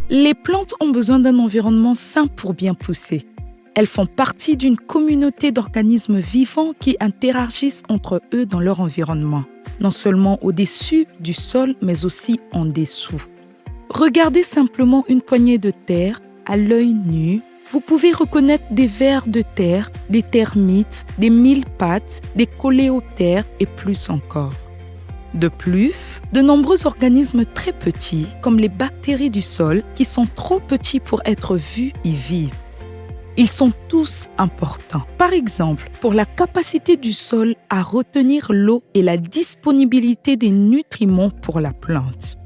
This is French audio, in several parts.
Les plantes ont besoin d'un environnement sain pour bien pousser. Elles font partie d'une communauté d'organismes vivants qui interagissent entre eux dans leur environnement, non seulement au-dessus du sol, mais aussi en dessous. Regardez simplement une poignée de terre à l'œil nu. Vous pouvez reconnaître des vers de terre, des termites, des mille-pattes, des coléoptères et plus encore. De plus, de nombreux organismes très petits, comme les bactéries du sol, qui sont trop petits pour être vus, y vivent. Ils sont tous importants. Par exemple, pour la capacité du sol à retenir l'eau et la disponibilité des nutriments pour la plante.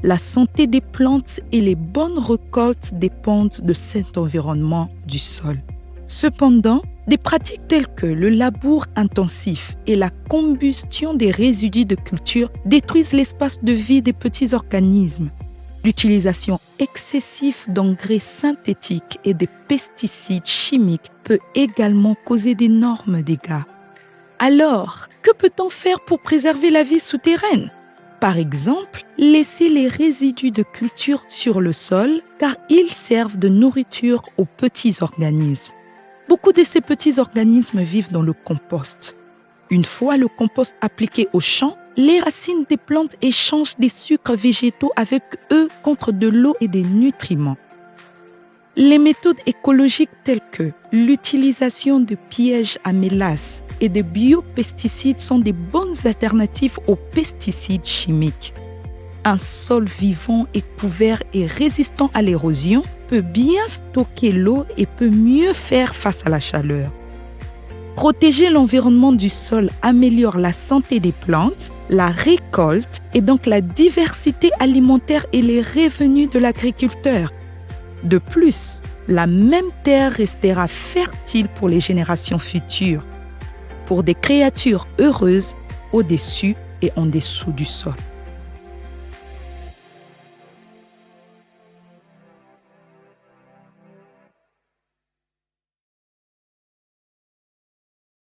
La santé des plantes et les bonnes récoltes dépendent de cet environnement du sol. Cependant, des pratiques telles que le labour intensif et la combustion des résidus de culture détruisent l'espace de vie des petits organismes. L'utilisation excessive d'engrais synthétiques et de pesticides chimiques peut également causer d'énormes dégâts. Alors, que peut-on faire pour préserver la vie souterraine? Par exemple, laisser les résidus de culture sur le sol car ils servent de nourriture aux petits organismes. Beaucoup de ces petits organismes vivent dans le compost. Une fois le compost appliqué aux champs, les racines des plantes échangent des sucres végétaux avec eux contre de l'eau et des nutriments. Les méthodes écologiques telles que l'utilisation de pièges à mélasse et de biopesticides sont des bonnes alternatives aux pesticides chimiques. Un sol vivant et couvert et résistant à l'érosion peut bien stocker l'eau et peut mieux faire face à la chaleur. Protéger l'environnement du sol améliore la santé des plantes, la récolte et donc la diversité alimentaire et les revenus de l'agriculteur. De plus, la même terre restera fertile pour les générations futures, pour des créatures heureuses au-dessus et en dessous du sol.